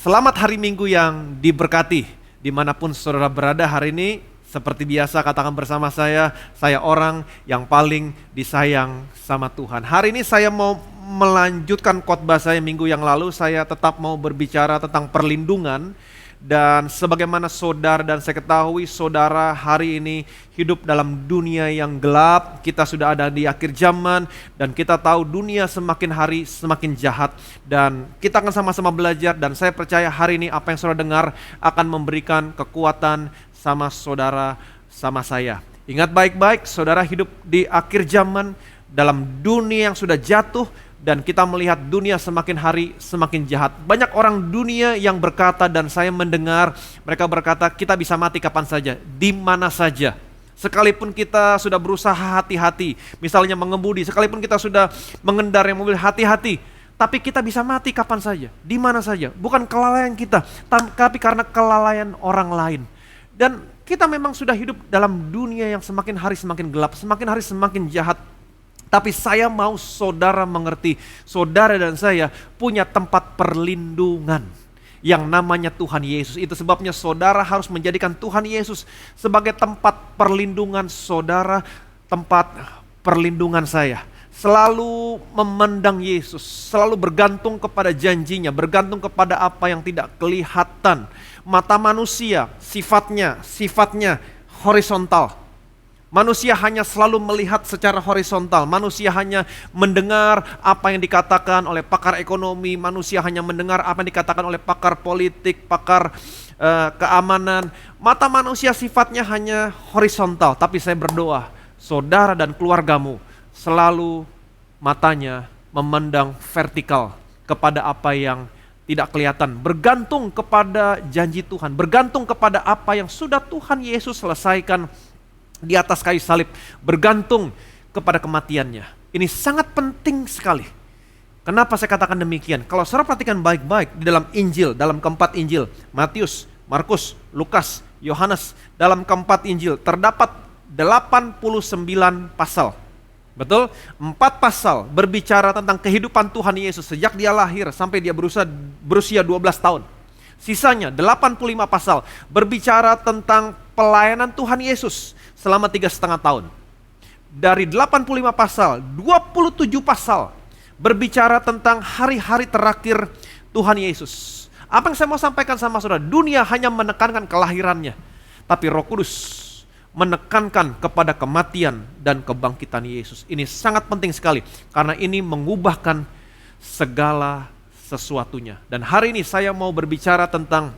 Selamat hari Minggu yang diberkati. Dimanapun saudara berada hari ini, seperti biasa katakan bersama saya orang yang paling disayang sama Tuhan. Hari ini saya mau melanjutkan khotbah saya minggu yang lalu. Saya tetap mau berbicara tentang perlindungan. Dan sebagaimana saudara dan saya ketahui saudara hari ini hidup dalam dunia yang gelap. Kita sudah ada di akhir zaman dan kita tahu dunia semakin hari semakin jahat. Dan kita akan sama-sama belajar dan saya percaya hari ini apa yang saudara dengar akan memberikan kekuatan sama saudara, sama saya. Ingat baik-baik, saudara hidup di akhir zaman dalam dunia yang sudah jatuh. Dan kita melihat dunia semakin hari semakin jahat. Banyak orang dunia yang berkata dan saya mendengar mereka berkata kita bisa mati kapan saja, di mana saja. Sekalipun kita sudah berusaha hati-hati, misalnya mengemudi, sekalipun kita sudah mengendarai mobil hati-hati, tapi kita bisa mati kapan saja, di mana saja. Bukan kelalaian kita, tapi karena kelalaian orang lain. Dan kita memang sudah hidup dalam dunia yang semakin hari semakin gelap, semakin hari semakin jahat. Tapi saya mau saudara mengerti, saudara dan saya punya tempat perlindungan yang namanya Tuhan Yesus. Itu sebabnya saudara harus menjadikan Tuhan Yesus sebagai tempat perlindungan saudara, tempat perlindungan saya. Selalu memandang Yesus, selalu bergantung kepada janjinya, bergantung kepada apa yang tidak kelihatan. Mata manusia sifatnya horizontal. Manusia hanya selalu melihat secara horizontal. Manusia hanya mendengar apa yang dikatakan oleh pakar ekonomi. Manusia hanya mendengar apa yang dikatakan oleh pakar politik, pakar keamanan. Mata manusia sifatnya hanya horizontal. Tapi saya berdoa, saudara dan keluargamu selalu matanya memandang vertikal kepada apa yang tidak kelihatan. Bergantung kepada janji Tuhan. Bergantung kepada apa yang sudah Tuhan Yesus selesaikan di atas kayu salib, bergantung kepada kematiannya. Ini sangat penting sekali. Kenapa saya katakan demikian? Kalau saudara perhatikan baik-baik di dalam Injil, dalam keempat Injil, Matius, Markus, Lukas, Yohanes, dalam keempat Injil terdapat 89 pasal. Betul? 4 pasal berbicara tentang kehidupan Tuhan Yesus sejak dia lahir sampai dia berusia 12 tahun. Sisanya 85 pasal berbicara tentang pelayanan Tuhan Yesus selama 3,5 tahun. Dari 85 pasal, 27 pasal berbicara tentang hari-hari terakhir Tuhan Yesus. Apa yang saya mau sampaikan sama saudara, dunia hanya menekankan kelahirannya, tapi Roh Kudus menekankan kepada kematian dan kebangkitan Yesus. Ini sangat penting sekali, karena ini mengubahkan segala sesuatunya. Dan hari ini saya mau berbicara tentang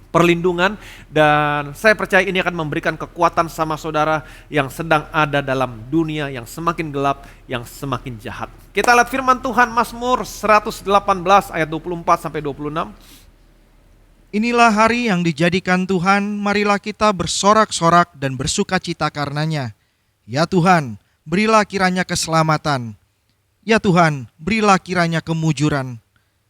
perlindungan dan saya percaya ini akan memberikan kekuatan sama saudara yang sedang ada dalam dunia yang semakin gelap, yang semakin jahat. Kita lihat firman Tuhan Mazmur 118 ayat 24 sampai 26. Inilah hari yang dijadikan Tuhan, marilah kita bersorak-sorak dan bersukacita karenanya. Ya Tuhan, berilah kiranya keselamatan. Ya Tuhan, berilah kiranya kemujuran.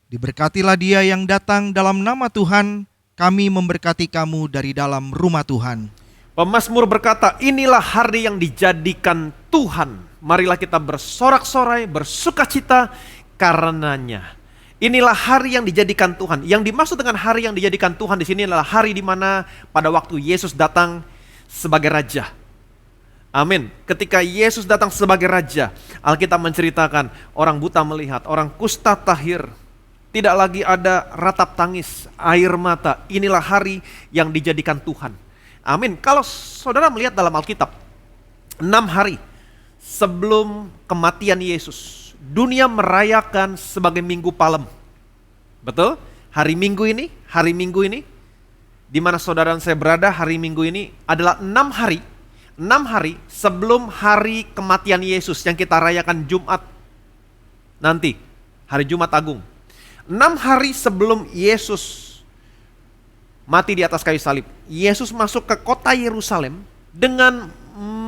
Diberkatilah dia yang datang dalam nama Tuhan, kami memberkati kamu dari dalam rumah Tuhan. Pemazmur berkata, inilah hari yang dijadikan Tuhan. Marilah kita bersorak-sorai, bersukacita karenanya. Inilah hari yang dijadikan Tuhan. Yang dimaksud dengan hari yang dijadikan Tuhan di sini adalah hari di mana pada waktu Yesus datang sebagai Raja. Amin. Ketika Yesus datang sebagai Raja, Alkitab menceritakan orang buta melihat, orang kusta tahir. Tidak lagi ada ratap tangis, air mata. Inilah hari yang dijadikan Tuhan. Amin. Kalau saudara melihat dalam Alkitab, 6 hari sebelum kematian Yesus, dunia merayakan sebagai Minggu Palem. Betul? Hari Minggu ini, di mana saudara dan saya berada, hari Minggu ini adalah 6 hari sebelum hari kematian Yesus yang kita rayakan Jumat nanti, hari Jumat Agung. 6 hari sebelum Yesus mati di atas kayu salib, Yesus masuk ke kota Yerusalem dengan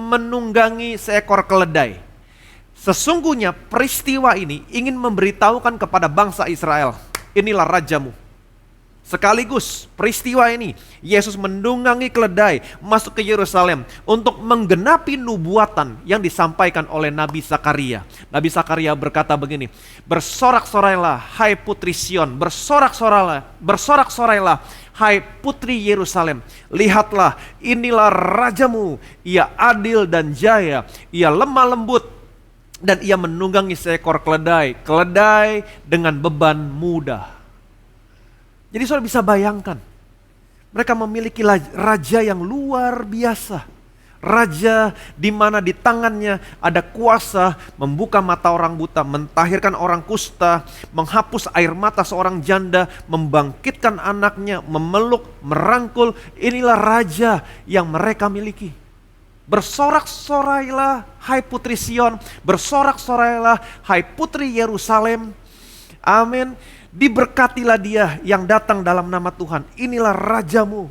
menunggangi seekor keledai. Sesungguhnya peristiwa ini ingin memberitahukan kepada bangsa Israel, inilah rajamu. Sekaligus peristiwa ini, Yesus mendunggangi keledai masuk ke Yerusalem untuk menggenapi nubuatan yang disampaikan oleh Nabi Zakaria. Nabi Zakaria berkata begini, bersorak-sorailah hai putri Sion, bersorak-sorailah hai putri Yerusalem. Lihatlah, inilah rajamu, ia adil dan jaya, ia lemah lembut, dan ia menunggangi seekor keledai dengan beban mudah. Jadi saudara bisa bayangkan, mereka memiliki raja yang luar biasa. Raja di mana di tangannya ada kuasa membuka mata orang buta, mentahirkan orang kusta, menghapus air mata seorang janda, membangkitkan anaknya, memeluk, merangkul. Inilah raja yang mereka miliki. Bersorak-sorailah hai putri Sion, bersorak-sorailah hai putri Yerusalem. Amin. Diberkatilah dia yang datang dalam nama Tuhan. Inilah rajamu.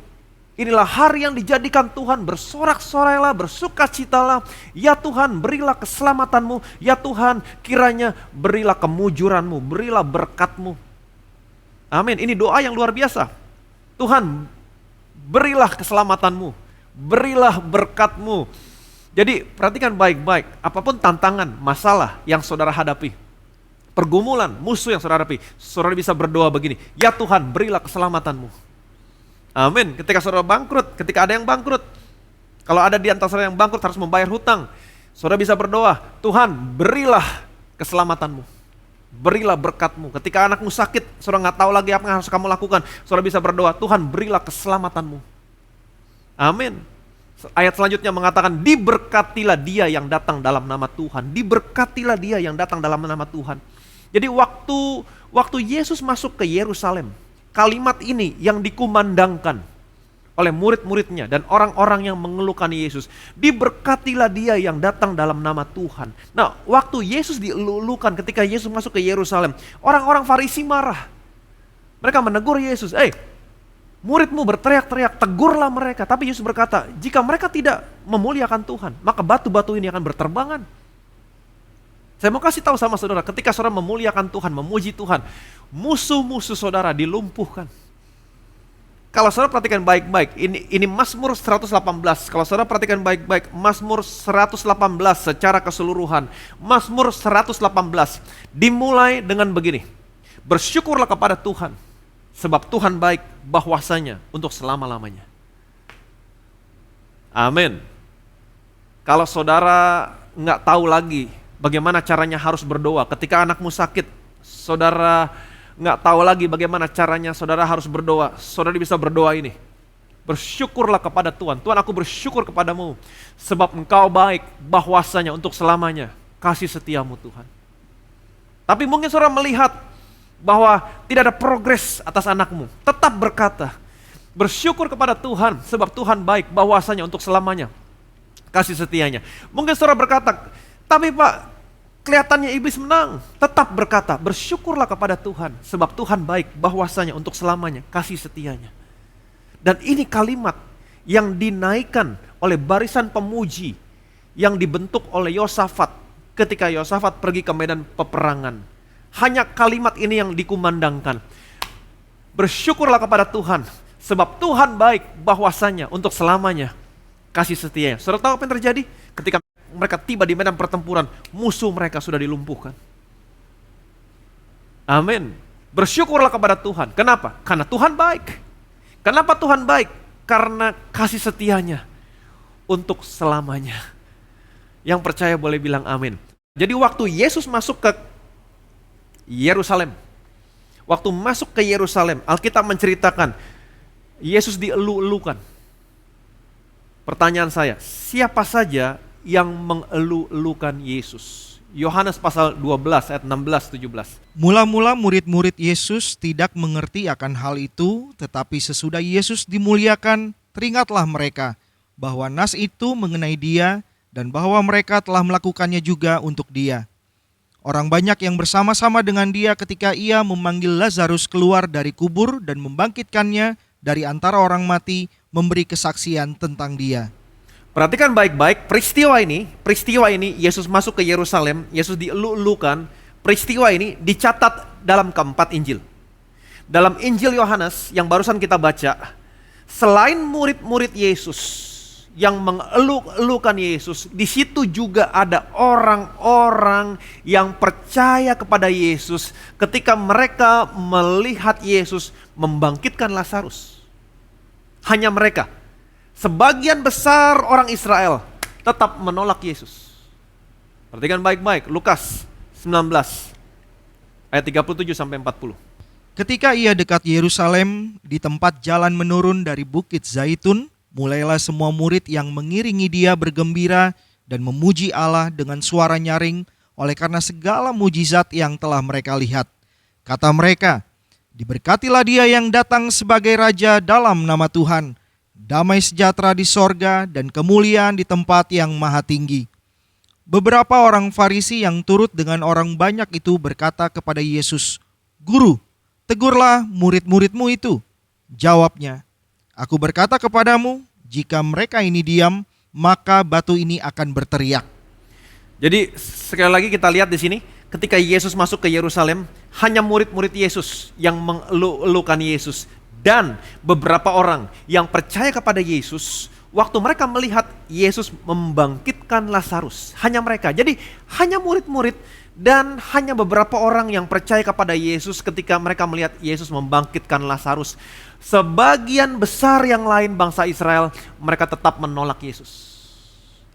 Inilah hari yang dijadikan Tuhan. Bersorak-sorailah, bersukacitalah. Ya Tuhan, berilah keselamatanmu. Ya Tuhan, kiranya berilah kemujuranmu, berilah berkatmu. Amin. Ini doa yang luar biasa. Tuhan, berilah keselamatanmu, berilah berkatmu. Jadi perhatikan baik-baik, apapun tantangan, masalah yang saudara hadapi, pergumulan, musuh yang saudara hadapi, saudara bisa berdoa begini, ya Tuhan berilah keselamatanmu. Amin. Ketika saudara bangkrut, ketika ada yang bangkrut, kalau ada di antara saudara yang bangkrut harus membayar hutang, saudara bisa berdoa, Tuhan berilah keselamatanmu, berilah berkatmu. Ketika anakmu sakit, saudara nggak tahu lagi apa yang harus kamu lakukan, saudara bisa berdoa, Tuhan berilah keselamatanmu. Amin. Ayat selanjutnya mengatakan, diberkatilah dia yang datang dalam nama Tuhan. Diberkatilah dia yang datang dalam nama Tuhan. Jadi waktu Yesus masuk ke Yerusalem, kalimat ini yang dikumandangkan oleh murid-muridnya dan orang-orang yang mengeluhkan Yesus. Diberkatilah dia yang datang dalam nama Tuhan. Nah, waktu Yesus dielulukan ketika Yesus masuk ke Yerusalem, orang-orang Farisi marah. Mereka menegur Yesus, murid-mu berteriak-teriak, tegurlah mereka. Tapi Yesus berkata, jika mereka tidak memuliakan Tuhan, maka batu-batu ini akan berterbangan. Saya mau kasih tahu sama saudara, ketika saudara memuliakan Tuhan, memuji Tuhan, musuh-musuh saudara dilumpuhkan. Kalau saudara perhatikan baik-baik, ini Mazmur 118. Kalau saudara perhatikan baik-baik, Mazmur 118 secara keseluruhan. Mazmur 118 dimulai dengan begini, bersyukurlah kepada Tuhan, sebab Tuhan baik bahwasanya untuk selama-lamanya. Amin. Kalau saudara nggak tahu lagi bagaimana caranya harus berdoa ketika anakmu sakit, saudara nggak tahu lagi bagaimana caranya saudara harus berdoa, saudara bisa berdoa ini. Bersyukurlah kepada Tuhan. Tuhan, aku bersyukur kepadamu sebab engkau baik bahwasanya untuk selamanya. Kasih setiamu Tuhan. Tapi mungkin saudara melihat bahwa tidak ada progres atas anakmu, tetap berkata, bersyukur kepada Tuhan sebab Tuhan baik bahwasanya untuk selamanya, kasih setianya. Mungkin saudara berkata, tapi Pak, kelihatannya iblis menang. Tetap berkata, bersyukurlah kepada Tuhan sebab Tuhan baik bahwasanya untuk selamanya, kasih setianya. Dan ini kalimat yang dinaikkan oleh barisan pemuji yang dibentuk oleh Yosafat ketika Yosafat pergi ke medan peperangan. Hanya kalimat ini yang dikumandangkan. Bersyukurlah kepada Tuhan sebab Tuhan baik bahwasanya untuk selamanya, kasih setianya. Saudara tahu apa yang terjadi? Ketika mereka tiba di medan pertempuran, musuh mereka sudah dilumpuhkan. Amin. Bersyukurlah kepada Tuhan. Kenapa? Karena Tuhan baik. Kenapa Tuhan baik? Karena kasih setianya untuk selamanya. Yang percaya boleh bilang amin. Jadi waktu Yesus masuk ke Yerusalem, waktu masuk ke Yerusalem, Alkitab menceritakan Yesus dielu-elukan. Pertanyaan saya, siapa saja yang mengelu-elukan Yesus? Yohanes pasal 12 ayat 16-17. Mula-mula murid-murid Yesus tidak mengerti akan hal itu, tetapi sesudah Yesus dimuliakan, teringatlah mereka bahwa nas itu mengenai dia dan bahwa mereka telah melakukannya juga untuk dia. Orang banyak yang bersama-sama dengan dia ketika ia memanggil Lazarus keluar dari kubur dan membangkitkannya dari antara orang mati, memberi kesaksian tentang dia. Perhatikan baik-baik, peristiwa ini Yesus masuk ke Yerusalem, Yesus dielu-elukan. Peristiwa ini dicatat dalam keempat Injil. dalam Injil Yohanes yang barusan kita baca, selain murid-murid Yesus yang mengeluk-elukan Yesus, di situ juga ada orang-orang yang percaya kepada Yesus ketika mereka melihat Yesus membangkitkan Lazarus. Hanya mereka. Sebagian besar orang Israel tetap menolak Yesus. Perhatikan baik-baik, Lukas 19 ayat 37 sampai 40. Ketika ia dekat Yerusalem, di tempat jalan menurun dari Bukit Zaitun, mulailah semua murid yang mengiringi dia bergembira dan memuji Allah dengan suara nyaring oleh karena segala mujizat yang telah mereka lihat. Kata mereka, "Diberkatilah dia yang datang sebagai Raja dalam nama Tuhan. Damai sejahtera di sorga dan kemuliaan di tempat yang maha tinggi." Beberapa orang Farisi yang turut dengan orang banyak itu berkata kepada Yesus, "Guru, tegurlah murid-muridmu itu." Jawabnya, "Aku berkata kepadamu, jika mereka ini diam, maka batu ini akan berteriak." Jadi sekali lagi kita lihat di sini, ketika Yesus masuk ke Yerusalem, hanya murid-murid Yesus yang mengeluk-elukan Yesus. Dan beberapa orang yang percaya kepada Yesus, waktu mereka melihat Yesus membangkitkan Lazarus. Hanya mereka, jadi hanya murid-murid dan hanya beberapa orang yang percaya kepada Yesus ketika mereka melihat Yesus membangkitkan Lazarus. Sebagian besar yang lain bangsa Israel, mereka tetap menolak Yesus.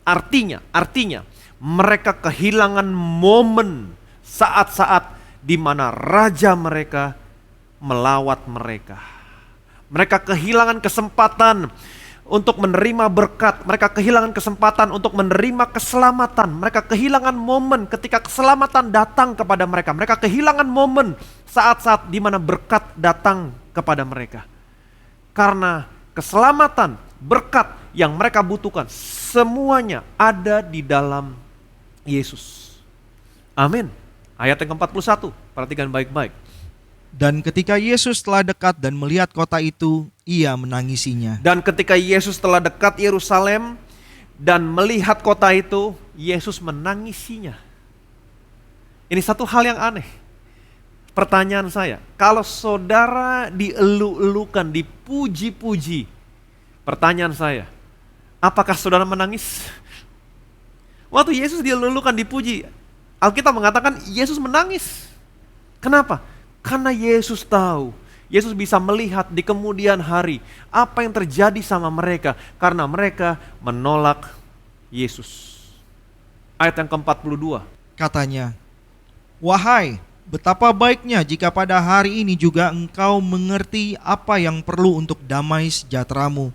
Artinya mereka kehilangan momen saat-saat di mana raja mereka melawat mereka. Mereka kehilangan kesempatan untuk menerima berkat. Mereka kehilangan kesempatan untuk menerima keselamatan. Mereka kehilangan momen ketika keselamatan datang kepada mereka. Mereka kehilangan momen saat-saat di mana berkat datang kepada mereka. Karena keselamatan, berkat yang mereka butuhkan, semuanya ada di dalam Yesus. Amin. Ayat yang ke-41, perhatikan baik-baik. Dan ketika Yesus telah dekat dan melihat kota itu, ia menangisinya. Dan ketika Yesus telah dekat Yerusalem dan melihat kota itu, Yesus menangisinya. Ini satu hal yang aneh. Pertanyaan saya, kalau saudara dielu-elukan, dipuji-puji, pertanyaan saya, apakah saudara menangis? Waktu Yesus dielu-elukan, dipuji, Alkitab mengatakan Yesus menangis. Kenapa? Karena Yesus tahu, Yesus bisa melihat di kemudian hari apa yang terjadi sama mereka karena mereka menolak Yesus. Ayat yang ke-42. Katanya, "Wahai, betapa baiknya jika pada hari ini juga engkau mengerti apa yang perlu untuk damai sejahteramu.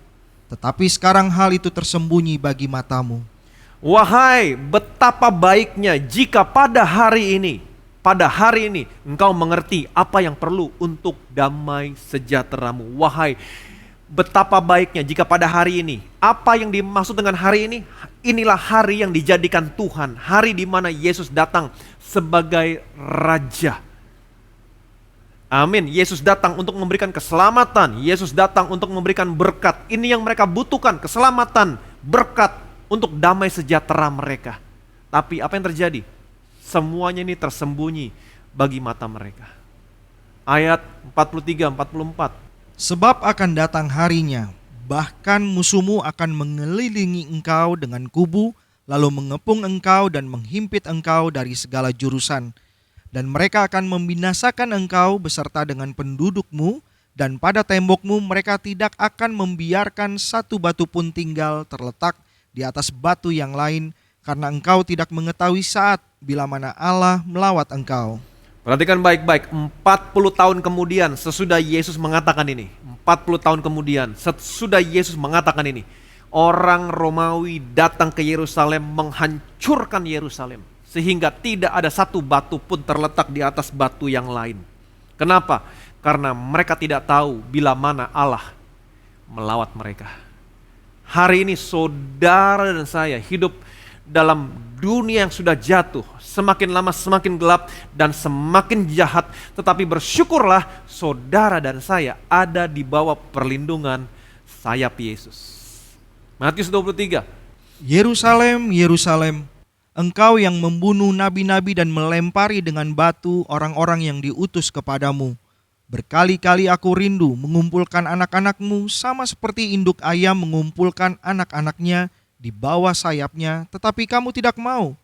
Tetapi sekarang hal itu tersembunyi bagi matamu." Wahai, betapa baiknya jika pada hari ini engkau mengerti apa yang perlu untuk damai sejahteramu. Wahai, betapa baiknya jika pada hari ini, apa yang dimaksud dengan hari ini? Inilah hari yang dijadikan Tuhan, hari di mana Yesus datang sebagai Raja. Amin. Yesus datang untuk memberikan keselamatan, Yesus datang untuk memberikan berkat. Ini yang mereka butuhkan, keselamatan, berkat untuk damai sejahtera mereka. Tapi apa yang terjadi? Semuanya ini tersembunyi bagi mata mereka. Ayat 43-44. "Sebab akan datang harinya, bahkan musuhmu akan mengelilingi engkau dengan kubu, lalu mengepung engkau dan menghimpit engkau dari segala jurusan. Dan mereka akan membinasakan engkau beserta dengan pendudukmu, dan pada tembokmu mereka tidak akan membiarkan satu batu pun tinggal terletak di atas batu yang lain, karena engkau tidak mengetahui saat bila mana Allah melawat engkau." Perhatikan baik-baik, 40 tahun kemudian sesudah Yesus mengatakan ini, 40 tahun kemudian sesudah Yesus mengatakan ini, orang Romawi datang ke Yerusalem menghancurkan Yerusalem, sehingga tidak ada satu batu pun terletak di atas batu yang lain. Kenapa? Karena mereka tidak tahu bila mana Allah melawat mereka. Hari ini saudara dan saya hidup dalam dunia yang sudah jatuh, semakin lama semakin gelap dan semakin jahat, tetapi bersyukurlah saudara dan saya ada di bawah perlindungan sayap Yesus. Matius 23. "Yerusalem, Yerusalem, engkau yang membunuh nabi-nabi dan melempari dengan batu orang-orang yang diutus kepadamu. Berkali-kali aku rindu mengumpulkan anak-anakmu sama seperti induk ayam mengumpulkan anak-anaknya di bawah sayapnya, tetapi kamu tidak mau.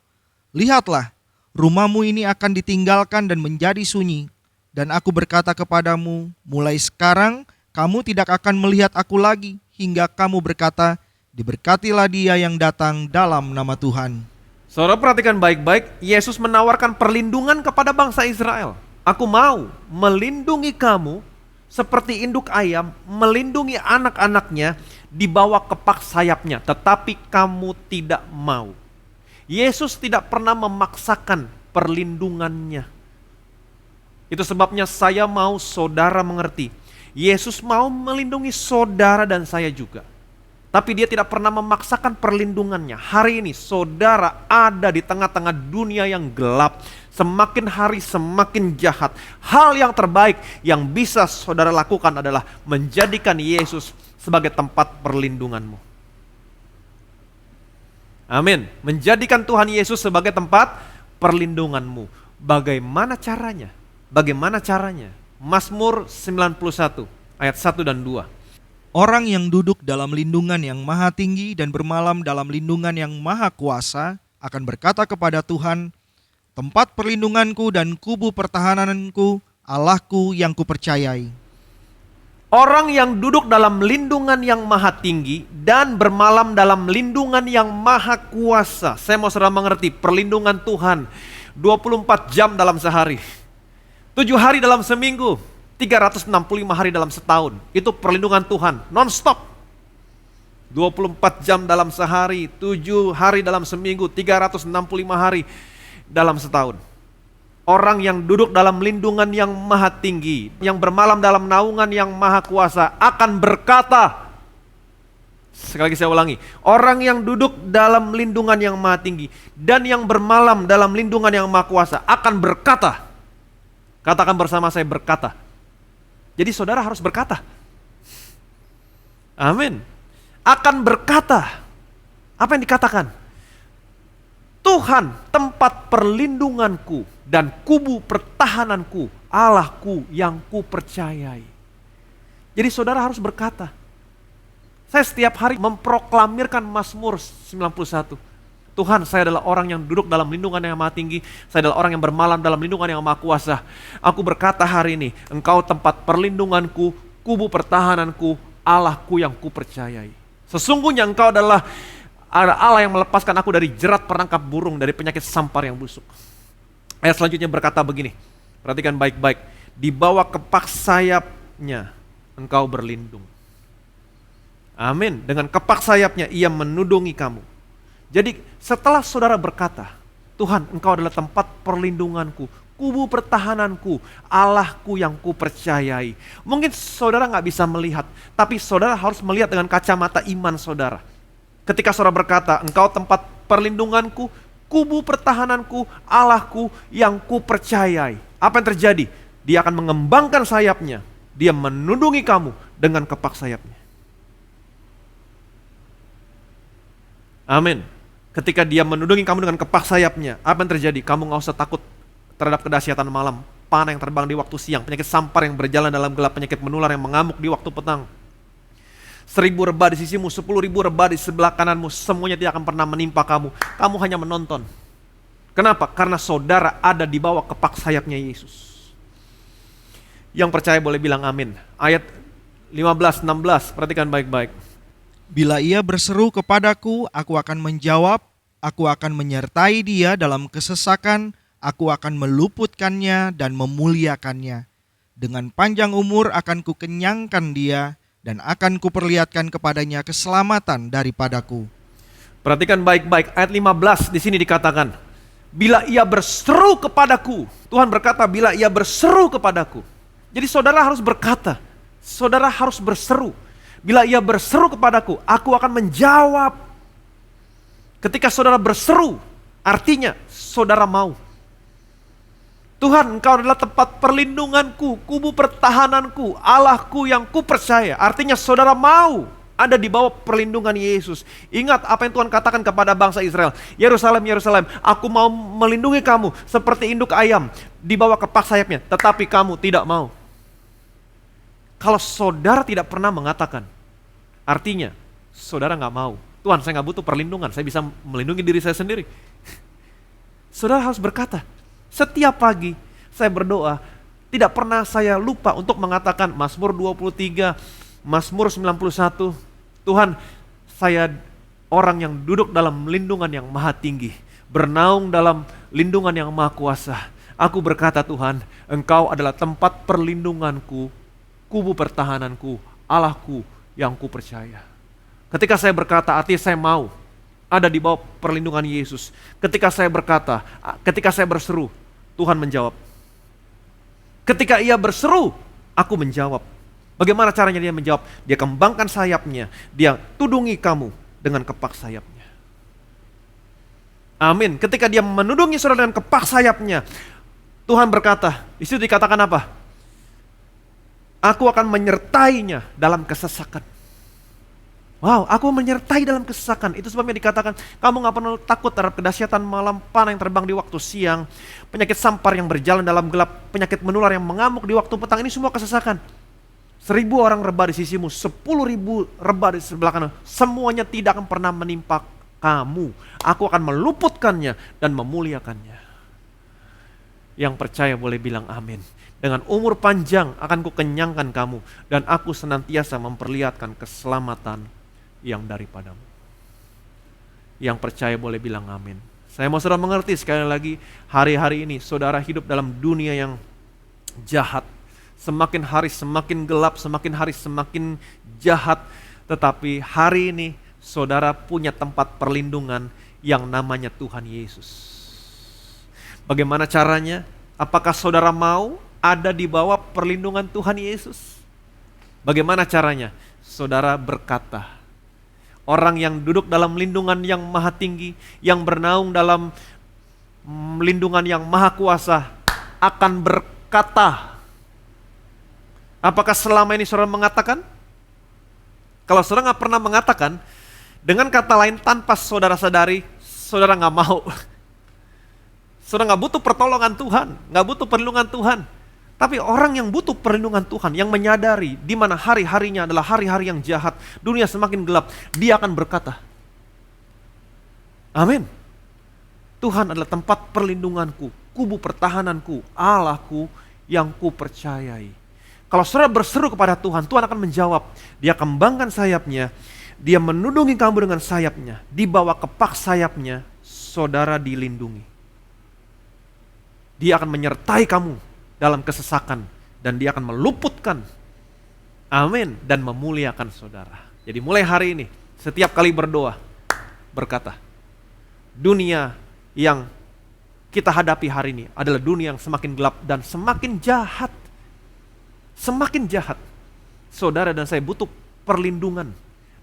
Lihatlah, rumahmu ini akan ditinggalkan dan menjadi sunyi. Dan aku berkata kepadamu, mulai sekarang kamu tidak akan melihat aku lagi, hingga kamu berkata, diberkatilah dia yang datang dalam nama Tuhan. Saudara perhatikan baik-baik, Yesus menawarkan perlindungan kepada bangsa Israel. Aku mau melindungi kamu seperti induk ayam melindungi anak-anaknya di bawah kepak sayapnya, tetapi kamu tidak mau. Yesus tidak pernah memaksakan perlindungannya. Itu sebabnya saya mau saudara mengerti. Yesus mau melindungi saudara dan saya juga. Tapi dia tidak pernah memaksakan perlindungannya. Hari ini saudara ada di tengah-tengah dunia yang gelap. Semakin hari semakin jahat. Hal yang terbaik yang bisa saudara lakukan adalah menjadikan Yesus sebagai tempat perlindunganmu. Amin. Menjadikan Tuhan Yesus sebagai tempat perlindunganmu. Bagaimana caranya? Bagaimana caranya? Mazmur 91 ayat 1 dan 2. Orang yang duduk dalam lindungan yang maha tinggi dan bermalam dalam lindungan yang maha kuasa akan berkata kepada Tuhan, tempat perlindunganku dan kubu pertahananku, Allahku yang kupercayai. Orang yang duduk dalam lindungan yang maha tinggi dan bermalam dalam lindungan yang maha kuasa. Saya mau saudara mengerti, perlindungan Tuhan 24 jam dalam sehari, 7 hari dalam seminggu, 365 hari dalam setahun. Itu perlindungan Tuhan, non-stop. 24 jam dalam sehari, 7 hari dalam seminggu, 365 hari dalam setahun. Orang yang duduk dalam lindungan yang maha tinggi, yang bermalam dalam naungan yang maha kuasa akan berkata, sekali lagi saya ulangi, orang yang duduk dalam lindungan yang maha tinggi dan yang bermalam dalam lindungan yang maha kuasa akan berkata. Katakan bersama saya, berkata. Jadi saudara harus berkata. Amin. Akan berkata. Apa yang dikatakan? Tuhan tempat perlindunganku dan kubu pertahananku, Allahku yang kupercayai. Jadi saudara harus berkata. Saya setiap hari memproklamirkan Mazmur 91. Tuhan, saya adalah orang yang duduk dalam lindungan yang maha tinggi. Saya adalah orang yang bermalam dalam lindungan yang maha kuasa. Aku berkata hari ini, Engkau tempat perlindunganku, kubu pertahananku, Allahku yang kupercayai. Sesungguhnya Engkau adalah Allah yang melepaskan aku dari jerat perangkap burung, dari penyakit sampar yang busuk. Ayat selanjutnya berkata begini, perhatikan baik-baik. Di bawah kepak sayapnya Engkau berlindung. Amin. Dengan kepak sayapnya ia menudungi kamu. Jadi setelah saudara berkata, Tuhan Engkau adalah tempat perlindunganku, kubu pertahananku, Allahku yang kupercayai. Mungkin saudara gak bisa melihat, tapi saudara harus melihat dengan kacamata iman saudara. Ketika saudara berkata, Engkau tempat perlindunganku, kubu pertahananku, Allahku yang kupercayai. Apa yang terjadi? Dia akan mengembangkan sayapnya, dia menudungi kamu dengan kepak sayapnya. Amin. Ketika dia menudungi kamu dengan kepak sayapnya, apa yang terjadi? Kamu gak usah takut terhadap kedahsyatan malam, panah yang terbang di waktu siang, penyakit sampar yang berjalan dalam gelap, penyakit menular yang mengamuk di waktu petang. 1000 rebah di sisimu, 10.000 rebah di sebelah kananmu, semuanya tidak akan pernah menimpa kamu. Kamu hanya menonton. Kenapa? Karena saudara ada di bawah kepak sayapnya Yesus. Yang percaya boleh bilang amin. Ayat 15-16, perhatikan baik-baik. Bila ia berseru kepadaku, aku akan menjawab, aku akan menyertai dia dalam kesesakan, aku akan meluputkannya dan memuliakannya. Dengan panjang umur akan kukenyangkan dia, dan akan kuperlihatkan kepadanya keselamatan daripadaku. Perhatikan baik-baik, ayat 15 di sini dikatakan, bila ia berseru kepadaku, Tuhan berkata bila ia berseru kepadaku. Jadi saudara harus berkata, saudara harus berseru. Bila ia berseru kepadaku, aku akan menjawab. Ketika saudara berseru, artinya saudara mau. Tuhan, Engkau adalah tempat perlindunganku, kubu pertahananku, Allahku yang kupercaya. Artinya saudara mau ada di bawah perlindungan Yesus. Ingat apa yang Tuhan katakan kepada bangsa Israel. Yerusalem, Yerusalem, aku mau melindungi kamu seperti induk ayam di bawah kepak sayapnya. Tetapi kamu tidak mau. Kalau saudara tidak pernah mengatakan, artinya saudara nggak mau. Tuhan, saya nggak butuh perlindungan, saya bisa melindungi diri saya sendiri. Saudara harus berkata, setiap pagi saya berdoa, tidak pernah saya lupa untuk mengatakan Mazmur 23, Mazmur 91, Tuhan, saya orang yang duduk dalam lindungan yang maha tinggi, bernaung dalam lindungan yang maha kuasa. Aku berkata, Tuhan, Engkau adalah tempat perlindunganku, kubu pertahananku, Allahku yang ku percaya. Ketika saya berkata, artinya saya mau ada di bawah perlindungan Yesus. Ketika saya berkata, ketika saya berseru, Tuhan menjawab. Ketika ia berseru, aku menjawab. Bagaimana caranya dia menjawab? Dia kembangkan sayapnya, dia tudungi kamu dengan kepak sayapnya. Amin. Ketika dia menudungi saudara dengan kepak sayapnya, Tuhan berkata, di situ dikatakan apa? Aku akan menyertainya dalam kesesakan. Wow, aku menyertai dalam kesesakan. Itu sebabnya dikatakan, kamu gak perlu takut terhadap kedahsyatan malam, panah yang terbang di waktu siang, penyakit sampar yang berjalan dalam gelap, penyakit menular yang mengamuk di waktu petang. Ini semua kesesakan. 1.000 orang rebah di sisimu, 10.000 rebah di sebelah kanan. Semuanya tidak akan pernah menimpa kamu. Aku akan meluputkannya dan memuliakannya. Yang percaya boleh bilang amin. Dengan umur panjang akan kukenyangkan kamu, dan aku senantiasa memperlihatkan keselamatan yang daripadamu. Yang percaya boleh bilang amin. Saya mau saudara mengerti sekali lagi, hari-hari ini saudara hidup dalam dunia yang jahat. Semakin hari semakin gelap, semakin hari semakin jahat. Tetapi hari ini saudara punya tempat perlindungan yang namanya Tuhan Yesus. Bagaimana caranya? Apakah saudara mau ada di bawah perlindungan Tuhan Yesus? Bagaimana caranya? Saudara berkata, orang yang duduk dalam lindungan yang maha tinggi, yang bernaung dalam lindungan yang maha kuasa, akan berkata. Apakah selama ini saudara mengatakan? Kalau saudara gak pernah mengatakan, dengan kata lain tanpa saudara sadari, saudara gak mau. Saudara gak butuh pertolongan Tuhan, gak butuh perlindungan Tuhan. Tapi orang yang butuh perlindungan Tuhan, yang menyadari di mana hari-harinya adalah hari-hari yang jahat, dunia semakin gelap, dia akan berkata, amin. Tuhan adalah tempat perlindunganku, kubu pertahananku, Allahku yang ku percayai. Kalau saudara berseru kepada Tuhan, Tuhan akan menjawab. Dia kembangkan sayapnya, dia menudungi kamu dengan sayapnya, di bawah kepak sayapnya, saudara dilindungi. Dia akan menyertai kamu dalam kesesakan, dan dia akan meluputkan, amin, dan memuliakan saudara. Jadi mulai hari ini, setiap kali berdoa, berkata, dunia yang kita hadapi hari ini adalah dunia yang semakin gelap dan semakin jahat. Semakin jahat. Saudara dan saya butuh perlindungan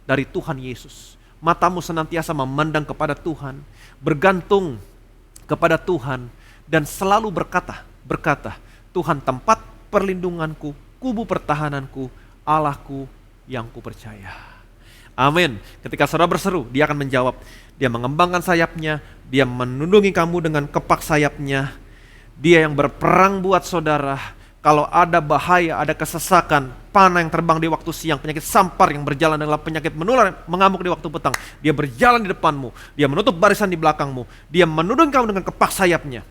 dari Tuhan Yesus. Matamu senantiasa memandang kepada Tuhan, bergantung kepada Tuhan, dan selalu berkata, Tuhan tempat perlindunganku, kubu pertahananku, Allahku yang kupercaya. Amin. Ketika saudara berseru, dia akan menjawab. Dia mengembangkan sayapnya, dia menundungi kamu dengan kepak sayapnya. Dia yang berperang buat saudara. Kalau ada bahaya, ada kesesakan, panah yang terbang di waktu siang, penyakit sampar yang berjalan dalam penyakit menular mengamuk di waktu petang, dia berjalan di depanmu, dia menutup barisan di belakangmu, dia menundungi kamu dengan kepak sayapnya.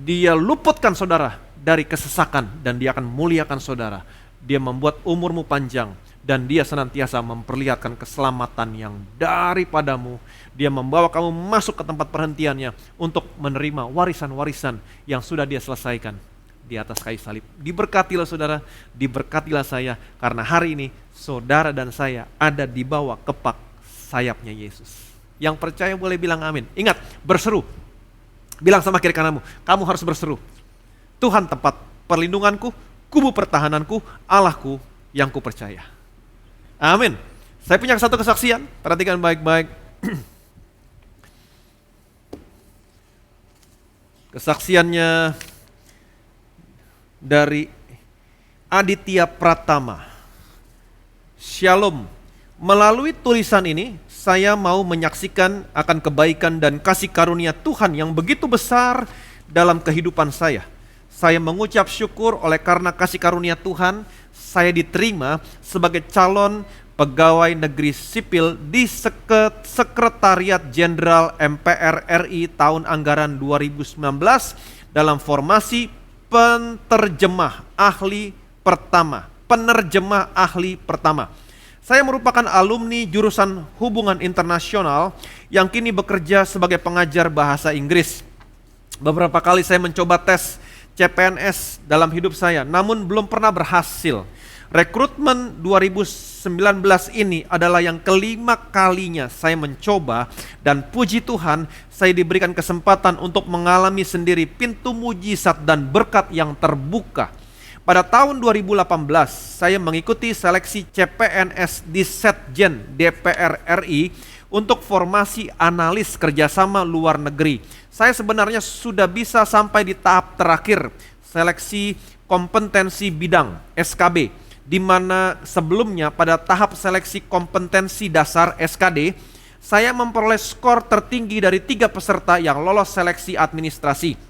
Dia luputkan saudara dari kesesakan dan dia akan muliakan saudara. Dia membuat umurmu panjang dan dia senantiasa memperlihatkan keselamatan yang daripadamu. Dia membawa kamu masuk ke tempat perhentiannya untuk menerima warisan-warisan yang sudah dia selesaikan di atas kayu salib. Diberkatilah saudara, diberkatilah saya, karena hari ini saudara dan saya ada di bawah kepak sayapnya Yesus. Yang percaya boleh bilang amin. Ingat, berseru. Bilang sama kiri kananmu, kamu harus berseru. Tuhan tempat perlindunganku, kubu pertahananku, Allahku yang kupercaya. Amin. Saya punya satu kesaksian, perhatikan baik-baik. Kesaksiannya dari Aditya Pratama. Shalom. Melalui tulisan ini, saya mau menyaksikan akan kebaikan dan kasih karunia Tuhan yang begitu besar dalam kehidupan saya. Saya mengucap syukur oleh karena kasih karunia Tuhan, saya diterima sebagai calon pegawai negeri sipil di Sekretariat Jenderal MPR RI tahun anggaran 2019 dalam formasi penerjemah ahli pertama. Saya merupakan alumni jurusan Hubungan Internasional yang kini bekerja sebagai pengajar bahasa Inggris. Beberapa kali saya mencoba tes CPNS dalam hidup saya, namun belum pernah berhasil. Rekrutmen 2019 ini adalah yang kelima kalinya saya mencoba, dan puji Tuhan saya diberikan kesempatan untuk mengalami sendiri pintu mujizat dan berkat yang terbuka. Pada tahun 2018, saya mengikuti seleksi CPNS di Setjen DPR RI untuk formasi analis kerjasama luar negeri. Saya sebenarnya sudah bisa sampai di tahap terakhir, seleksi kompetensi bidang SKB, di mana sebelumnya pada tahap seleksi kompetensi dasar SKD, saya memperoleh skor tertinggi dari 3 peserta yang lolos seleksi administrasi.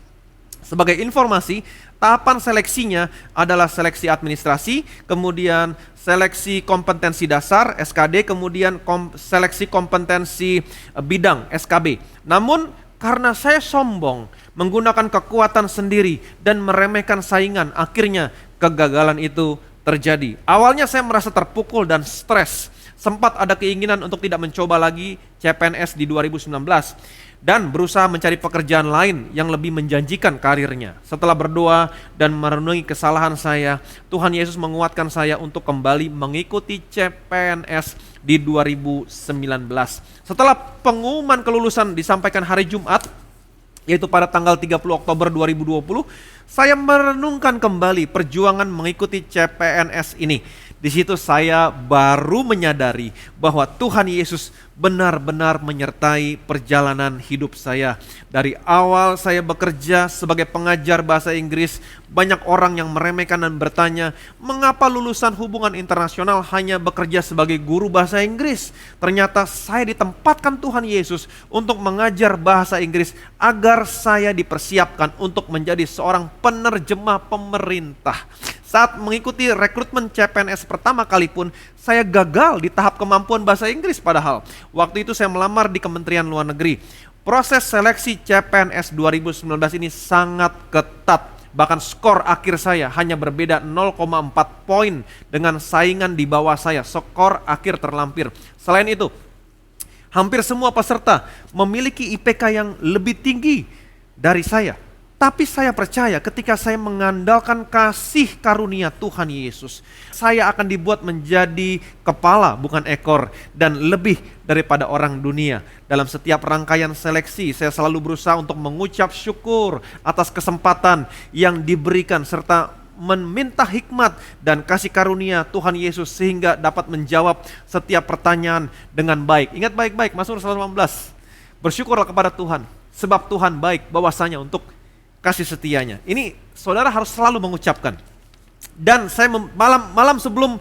Sebagai informasi, tahapan seleksinya adalah seleksi administrasi, kemudian seleksi kompetensi dasar SKD, kemudian seleksi kompetensi bidang SKB. Namun karena saya sombong, menggunakan kekuatan sendiri dan meremehkan saingan, akhirnya kegagalan itu terjadi. Awalnya saya merasa terpukul dan stres. Sempat ada keinginan untuk tidak mencoba lagi CPNS di 2019 dan berusaha mencari pekerjaan lain yang lebih menjanjikan karirnya. Setelah berdoa dan merenungi kesalahan saya, Tuhan Yesus menguatkan saya untuk kembali mengikuti CPNS di 2019. Setelah pengumuman kelulusan disampaikan hari Jumat, yaitu pada tanggal 30 Oktober 2020, saya merenungkan kembali perjuangan mengikuti CPNS ini. Di situ saya baru menyadari bahwa Tuhan Yesus benar-benar menyertai perjalanan hidup saya. Dari awal saya bekerja sebagai pengajar bahasa Inggris, banyak orang yang meremehkan dan bertanya, mengapa lulusan hubungan internasional hanya bekerja sebagai guru bahasa Inggris? Ternyata saya ditempatkan Tuhan Yesus untuk mengajar bahasa Inggris agar saya dipersiapkan untuk menjadi seorang penerjemah pemerintah. Saat mengikuti rekrutmen CPNS pertama kali pun, saya gagal di tahap kemampuan bahasa Inggris padahal. Waktu itu saya melamar di Kementerian Luar Negeri. Proses seleksi CPNS 2019 ini sangat ketat. Bahkan skor akhir saya hanya berbeda 0,4 poin dengan saingan di bawah saya. Skor akhir terlampir. Selain itu, hampir semua peserta memiliki IPK yang lebih tinggi dari saya. Tapi saya percaya ketika saya mengandalkan kasih karunia Tuhan Yesus, saya akan dibuat menjadi kepala bukan ekor dan lebih daripada orang dunia. Dalam setiap rangkaian seleksi, saya selalu berusaha untuk mengucap syukur atas kesempatan yang diberikan serta meminta hikmat dan kasih karunia Tuhan Yesus sehingga dapat menjawab setiap pertanyaan dengan baik. Ingat baik-baik, Mazmur 118. Bersyukurlah kepada Tuhan, sebab Tuhan baik bahwasanya untuk kasih setianya. Ini saudara harus selalu mengucapkan. Dan saya malam sebelum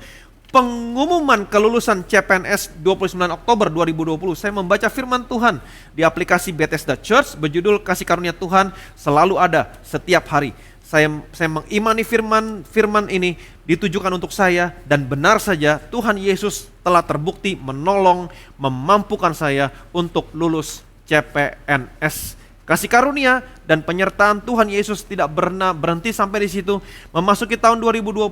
pengumuman kelulusan CPNS 29 Oktober 2020, saya membaca firman Tuhan di aplikasi Bethesda Church berjudul Kasih Karunia Tuhan Selalu Ada Setiap Hari. Saya mengimani firman ini ditujukan untuk saya, dan benar saja Tuhan Yesus telah terbukti menolong, memampukan saya untuk lulus CPNS. Kasih karunia dan penyertaan Tuhan Yesus tidak pernah berhenti sampai di situ. Memasuki tahun 2020,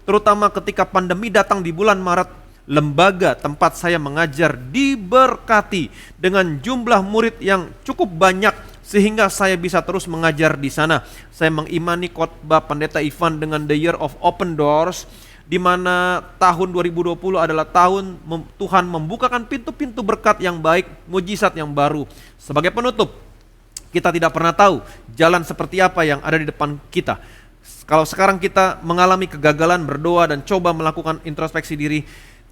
terutama ketika pandemi datang di bulan Maret, lembaga tempat saya mengajar diberkati dengan jumlah murid yang cukup banyak sehingga saya bisa terus mengajar di sana. Saya mengimani khotbah Pendeta Ivan dengan The Year of Open Doors, di mana tahun 2020 adalah tahun Tuhan membukakan pintu-pintu berkat yang baik, mujizat yang baru. Sebagai penutup, kita tidak pernah tahu jalan seperti apa yang ada di depan kita. Kalau sekarang kita mengalami kegagalan, berdoa dan coba melakukan introspeksi diri,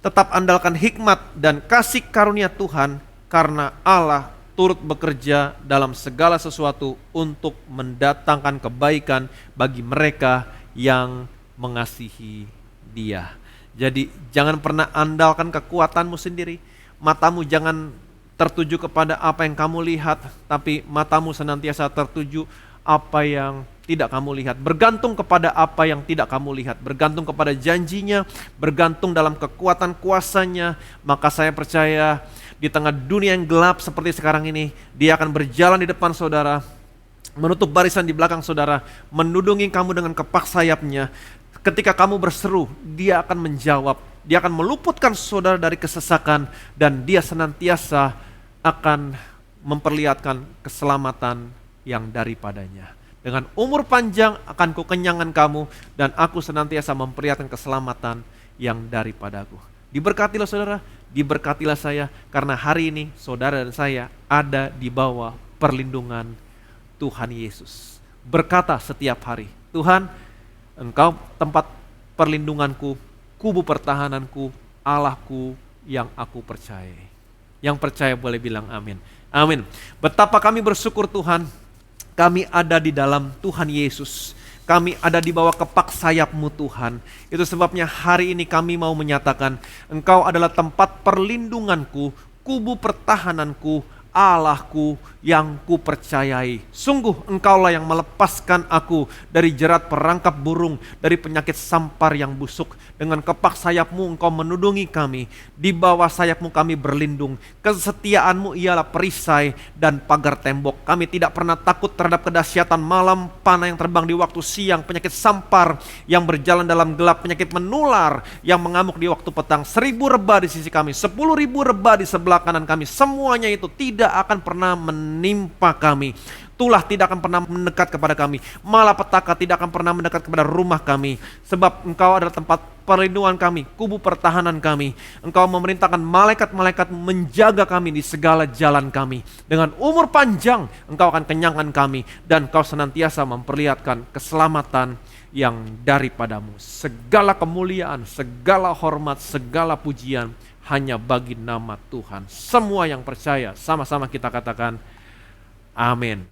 tetap andalkan hikmat dan kasih karunia Tuhan, karena Allah turut bekerja dalam segala sesuatu untuk mendatangkan kebaikan bagi mereka yang mengasihi Dia. Jadi jangan pernah andalkan kekuatanmu sendiri. Matamu jangan tertuju kepada apa yang kamu lihat, tapi matamu senantiasa tertuju apa yang tidak kamu lihat, bergantung kepada apa yang tidak kamu lihat, bergantung kepada janjinya, bergantung dalam kekuatan kuasanya, maka saya percaya di tengah dunia yang gelap seperti sekarang ini, dia akan berjalan di depan saudara, menutup barisan di belakang saudara, menudungi kamu dengan kepak sayapnya. Ketika kamu berseru, dia akan menjawab, dia akan meluputkan saudara dari kesesakan, dan dia senantiasa akan memperlihatkan keselamatan yang daripadanya. Dengan umur panjang akan kukenyangkan kamu, dan aku senantiasa memperlihatkan keselamatan yang daripadaku. Diberkatilah saudara, diberkatilah saya, karena hari ini saudara dan saya ada di bawah perlindungan Tuhan Yesus. Berkata setiap hari, Tuhan, Engkau tempat perlindunganku, kubu pertahananku, Allahku yang aku percayai. Yang percaya boleh bilang amin. Amin. Betapa kami bersyukur Tuhan, kami ada di dalam Tuhan Yesus. Kami ada di bawah kepak sayap-Mu Tuhan. Itu sebabnya hari ini kami mau menyatakan, Engkau adalah tempat perlindunganku, kubu pertahananku, Allahku yang kupercayai. Sungguh Engkaulah yang melepaskan aku dari jerat perangkap burung, dari penyakit sampar yang busuk. Dengan kepak sayap-Mu Engkau menudungi kami, di bawah sayap-Mu kami berlindung. Kesetiaan-Mu ialah perisai dan pagar tembok. Kami tidak pernah takut terhadap kedahsyatan malam, panah yang terbang di waktu siang, penyakit sampar yang berjalan dalam gelap, penyakit menular yang mengamuk di waktu petang. 1.000 rebah di sisi kami, 10.000 rebah di sebelah kanan kami, semuanya itu tidak akan pernah menimpa kami. Tulah tidak akan pernah mendekat kepada kami, malapetaka tidak akan pernah mendekat kepada rumah kami, sebab Engkau adalah tempat perlindungan kami, kubu pertahanan kami. Engkau memerintahkan malaikat-malaikat menjaga kami di segala jalan kami. Dengan umur panjang Engkau akan kenyangkan kami, dan Engkau senantiasa memperlihatkan keselamatan yang daripadamu. Segala kemuliaan, segala hormat, segala pujian hanya bagi nama Tuhan. Semua yang percaya sama-sama kita katakan amin.